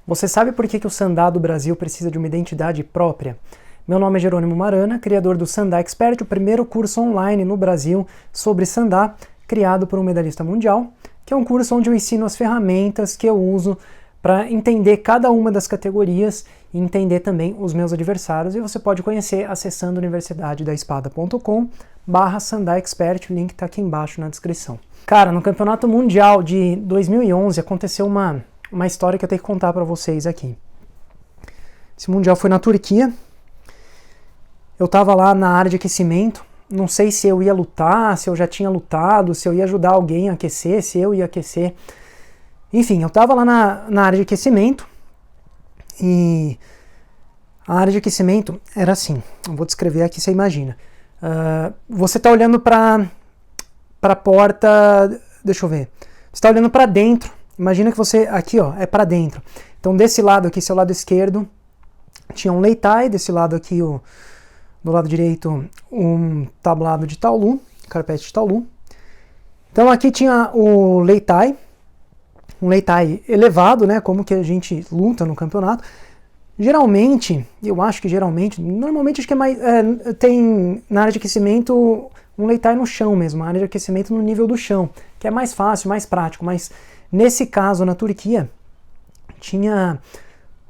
Você sabe por que o Sandá do Brasil precisa de uma identidade própria? Meu nome é Jerônimo Marana, criador do Sandá Expert, o primeiro curso online no Brasil sobre Sandá, criado por um medalhista mundial, que é um curso onde eu ensino as ferramentas que eu uso para entender cada uma das categorias e entender também os meus adversários. E você pode conhecer acessando universidadedaespada.com/Sandá Expert, o link está aqui embaixo na descrição. Cara, no Campeonato Mundial de 2011 aconteceu uma história que eu tenho que contar para vocês aqui. Esse Mundial foi na Turquia. Eu estava lá na área de aquecimento. Não sei se eu ia lutar, se eu já tinha lutado, se eu ia ajudar alguém a aquecer, se eu ia aquecer. Enfim, eu estava lá na área de aquecimento. E a área de aquecimento era assim. Eu vou descrever aqui, você imagina. Você está olhando para a porta. Deixa eu ver. Você está olhando para dentro. Imagina que você, aqui ó, é para dentro. Então desse lado aqui, seu lado esquerdo, tinha um leitai, desse lado aqui, do lado direito, um tablado de taulu, carpete de taulu. Então aqui tinha o leitai, um leitai elevado, né, como que a gente luta no campeonato. Geralmente, eu acho que normalmente acho que é mais, tem na área de aquecimento um leitai no chão mesmo, uma área de aquecimento no nível do chão, que é mais fácil, mais prático, mas nesse caso, na Turquia, tinha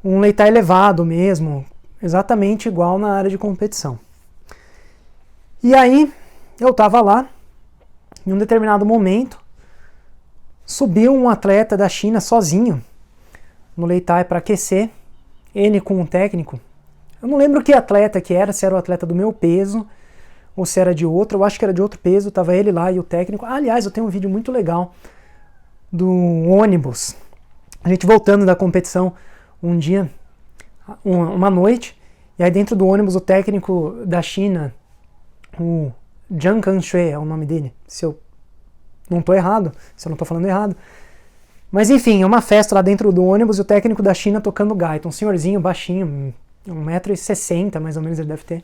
um leitai elevado mesmo, exatamente igual na área de competição. E aí, eu estava lá, em um determinado momento, subiu um atleta da China sozinho no leitai para aquecer, ele com um técnico. Eu não lembro que atleta que era, se era o atleta do meu peso, ou se era de outro, eu acho que era de outro peso, estava ele lá e o técnico. Aliás, eu tenho um vídeo muito legal do ônibus, a gente voltando da competição um dia, uma noite, e aí dentro do ônibus o técnico da China, o Jiang Kanshui é o nome dele, se eu não estou errado, se eu não estou falando errado, mas enfim, é uma festa lá dentro do ônibus e o técnico da China tocando gaita, um senhorzinho baixinho, 1,60 m mais ou menos ele deve ter,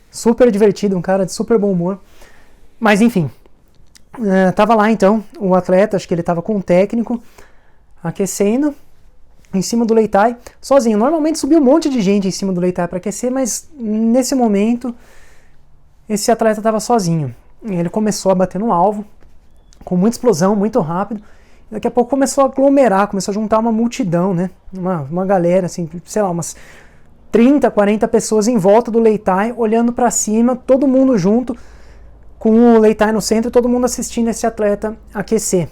super divertido, um cara de super bom humor, mas enfim, tava lá então o atleta, acho que ele tava com um técnico aquecendo em cima do leitai, sozinho. Normalmente subiu um monte de gente em cima do leitai para aquecer, mas nesse momento esse atleta estava sozinho. Ele começou a bater no alvo com muita explosão, muito rápido. Daqui a pouco começou a aglomerar, começou a juntar uma multidão, né? Uma galera, assim, sei lá, umas 30, 40 pessoas em volta do leitai, olhando para cima, todo mundo junto, com o leitai no centro e todo mundo assistindo esse atleta aquecer.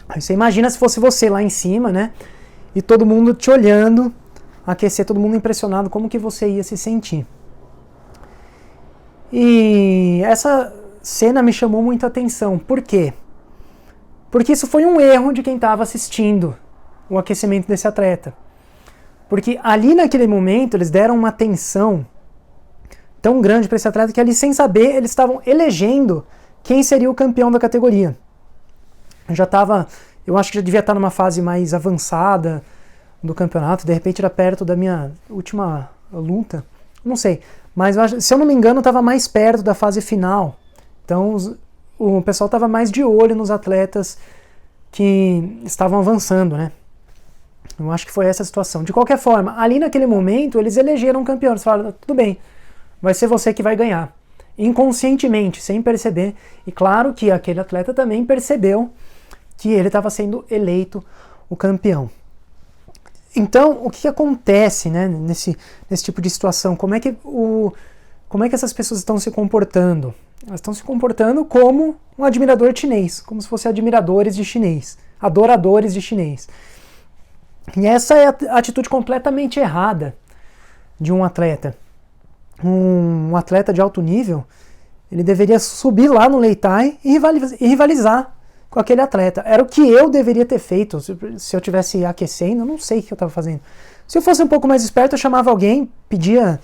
Aí você imagina se fosse você lá em cima, né? E todo mundo te olhando, aquecer, todo mundo impressionado, como que você ia se sentir. E essa cena me chamou muita atenção. Por quê? Porque isso foi um erro de quem estava assistindo o aquecimento desse atleta. Porque ali naquele momento eles deram uma atenção tão grande para esse atleta que ali, sem saber, eles estavam elegendo quem seria o campeão da categoria. Eu acho que já devia estar numa fase mais avançada do campeonato, de repente era perto da minha última luta, não sei, mas se eu não me engano estava mais perto da fase final, então o pessoal estava mais de olho nos atletas que estavam avançando, né? Eu acho que foi essa a situação. De qualquer forma, ali naquele momento eles elegeram um campeão, eles falaram, tudo bem, vai ser você que vai ganhar, inconscientemente, sem perceber, e claro que aquele atleta também percebeu que ele estava sendo eleito o campeão. Então, o que acontece, né, nesse tipo de situação? Como é que essas pessoas estão se comportando? Elas estão se comportando como um admirador chinês, como se fossem admiradores de chinês, adoradores de chinês. E essa é a atitude completamente errada de um atleta. Um atleta de alto nível, ele deveria subir lá no leitai e rivalizar com aquele atleta. Era o que eu deveria ter feito se eu estivesse aquecendo, eu não sei o que eu estava fazendo. Se eu fosse um pouco mais esperto, eu chamava alguém, pedia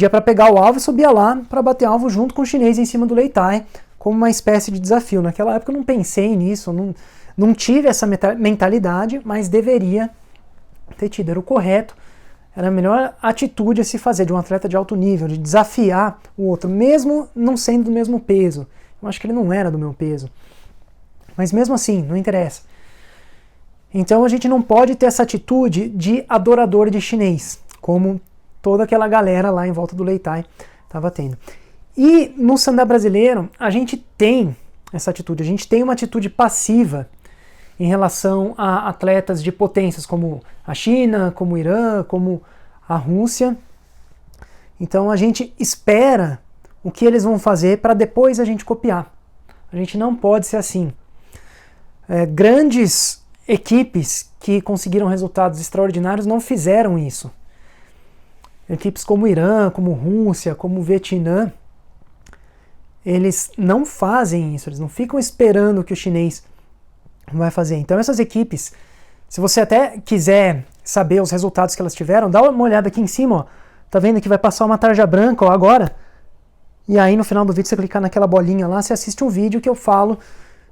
para pegar o alvo e subia lá para bater alvo junto com o chinês em cima do leitai, como uma espécie de desafio. Naquela época eu não pensei nisso, não tive essa mentalidade, mas deveria ter tido, era o correto, era a melhor atitude a se fazer de um atleta de alto nível, de desafiar o outro, mesmo não sendo do mesmo peso. Eu acho que ele não era do meu peso. Mas mesmo assim, não interessa. Então a gente não pode ter essa atitude de adorador de chinês, como toda aquela galera lá em volta do Lei Tai estava tendo. E no Sandá brasileiro, a gente tem essa atitude, a gente tem uma atitude passiva em relação a atletas de potências como a China, como o Irã, como a Rússia. Então a gente espera o que eles vão fazer para depois a gente copiar. A gente não pode ser assim. Grandes equipes que conseguiram resultados extraordinários não fizeram isso. Equipes como o Irã, como a Rússia, como o Vietnã, eles não fazem isso, eles não ficam esperando o que o chinês vai fazer. Então essas equipes, se você até quiser saber os resultados que elas tiveram, dá uma olhada aqui em cima, ó. Tá vendo que vai passar uma tarja branca, ó, agora? E aí no final do vídeo você clicar naquela bolinha lá, você assiste um vídeo que eu falo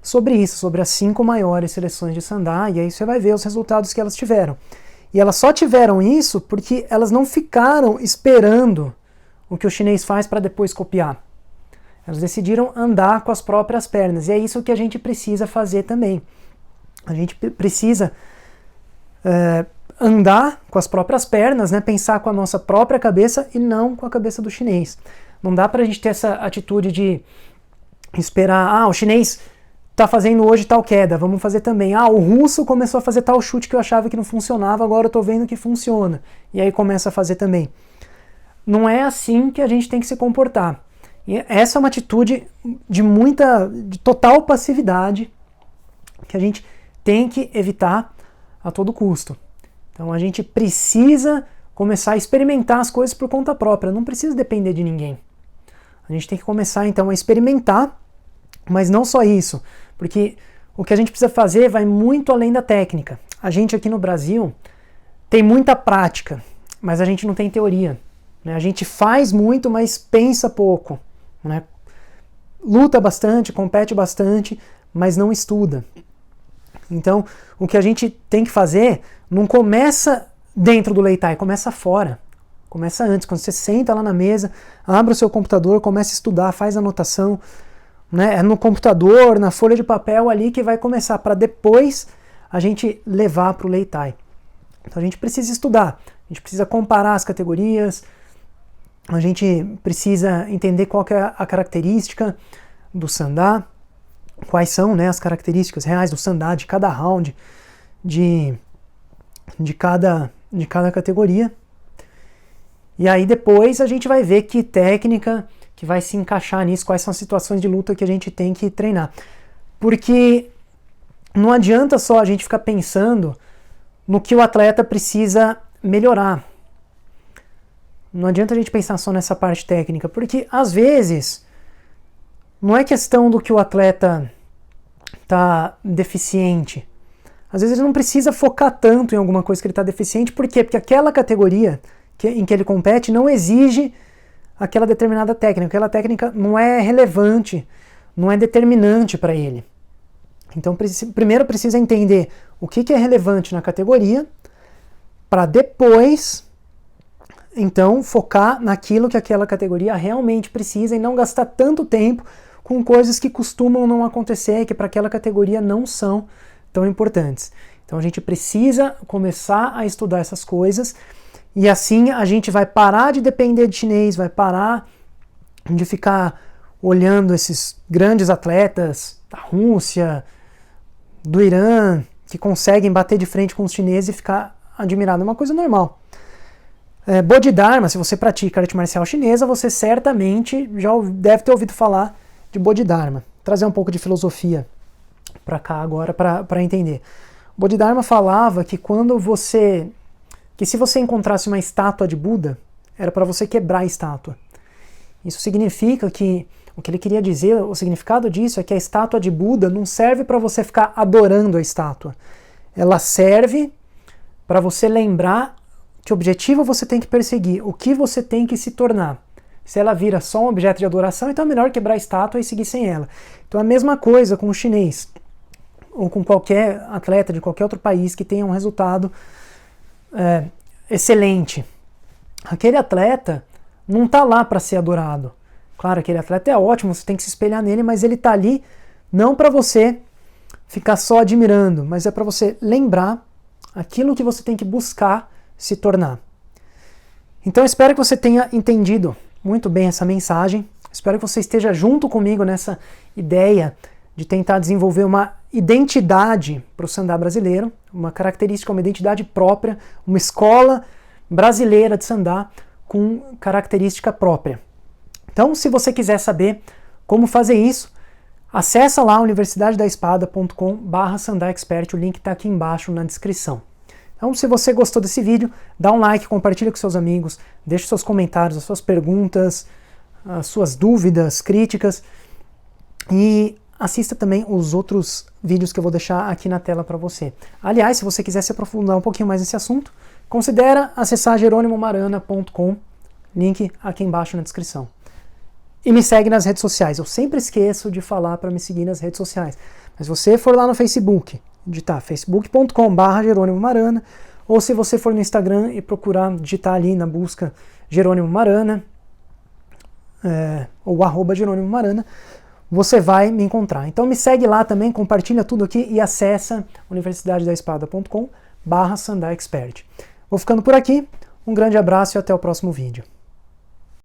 sobre isso, sobre as 5 maiores seleções de Sandá, e aí você vai ver os resultados que elas tiveram. E elas só tiveram isso porque elas não ficaram esperando o que o chinês faz para depois copiar. Elas decidiram andar com as próprias pernas, e é isso que a gente precisa fazer também. A gente precisa andar com as próprias pernas, né? Pensar com a nossa própria cabeça e não com a cabeça do chinês. Não dá pra gente ter essa atitude de esperar, o chinês tá fazendo hoje tal queda, vamos fazer também. O russo começou a fazer tal chute que eu achava que não funcionava, agora eu tô vendo que funciona. E aí começa a fazer também. Não é assim que a gente tem que se comportar. E essa é uma atitude de total passividade que a gente tem que evitar a todo custo. Então a gente precisa começar a experimentar as coisas por conta própria, não precisa depender de ninguém. A gente tem que começar então a experimentar, mas não só isso, porque o que a gente precisa fazer vai muito além da técnica. A gente aqui no Brasil tem muita prática, mas a gente não tem teoria, né? A gente faz muito, mas pensa pouco, né? Luta bastante, compete bastante, mas não estuda. Então, o que a gente tem que fazer não começa dentro do Lei Tai, começa fora. Começa antes, quando você senta lá na mesa, abre o seu computador, começa a estudar, faz anotação, né? É no computador, na folha de papel ali que vai começar, para depois a gente levar para o Lei Tai. Então a gente precisa estudar, a gente precisa comparar as categorias, a gente precisa entender qual que é a característica do Sandá, quais são, né, as características reais do Sandá, de cada round, de cada categoria. E aí depois a gente vai ver que técnica que vai se encaixar nisso, quais são as situações de luta que a gente tem que treinar. Porque não adianta só a gente ficar pensando no que o atleta precisa melhorar. Não adianta a gente pensar só nessa parte técnica, porque às vezes não é questão do que o atleta está deficiente. Às vezes ele não precisa focar tanto em alguma coisa que ele está deficiente. Por quê? Porque aquela categoria em que ele compete não exige aquela determinada técnica. Aquela técnica não é relevante, não é determinante para ele. Então primeiro precisa entender o que é relevante na categoria, para depois então focar naquilo que aquela categoria realmente precisa e não gastar tanto tempo com coisas que costumam não acontecer e que para aquela categoria não são tão importantes. Então a gente precisa começar a estudar essas coisas e assim a gente vai parar de depender de chinês, vai parar de ficar olhando esses grandes atletas da Rússia, do Irã, que conseguem bater de frente com os chineses e ficar admirado. É uma coisa normal. Bodhidharma, se você pratica arte marcial chinesa, você certamente já deve ter ouvido falar de Bodhidharma. Trazer um pouco de filosofia para cá agora para entender. Bodhidharma falava que se você encontrasse uma estátua de Buda, era para você quebrar a estátua. Isso significa que o que ele queria dizer, o significado disso é que a estátua de Buda não serve para você ficar adorando a estátua. Ela serve para você lembrar que objetivo você tem que perseguir, o que você tem que se tornar. Se ela vira só um objeto de adoração, então é melhor quebrar a estátua e seguir sem ela. Então a mesma coisa com o chinês, ou com qualquer atleta de qualquer outro país que tenha um resultado excelente. Aquele atleta não está lá para ser adorado. Claro, aquele atleta é ótimo, você tem que se espelhar nele, mas ele está ali não para você ficar só admirando, mas é para você lembrar aquilo que você tem que buscar se tornar. Então, espero que você tenha entendido muito bem essa mensagem. Espero que você esteja junto comigo nessa ideia de tentar desenvolver uma identidade para o sandá brasileiro, uma característica, uma identidade própria, uma escola brasileira de sandá com característica própria. Então, se você quiser saber como fazer isso, acessa lá universidadedaespada.com/sandaexpert, o link está aqui embaixo na descrição. Então, se você gostou desse vídeo, dá um like, compartilha com seus amigos, deixe seus comentários, as suas perguntas, as suas dúvidas, críticas, e assista também os outros vídeos que eu vou deixar aqui na tela para você. Aliás, se você quiser se aprofundar um pouquinho mais nesse assunto, considera acessar jeronimomarana.com, link aqui embaixo na descrição. E me segue nas redes sociais. Eu sempre esqueço de falar para me seguir nas redes sociais. Mas se você for lá no Facebook, digitar facebook.com/jeronimomarana, ou se você for no Instagram e procurar digitar ali na busca Jerônimo Marana, ou @JerônimoMarana, você vai me encontrar. Então me segue lá também, compartilha tudo aqui e acessa universidadedaespada.com/sandaexpert. Vou ficando por aqui, um grande abraço e até o próximo vídeo.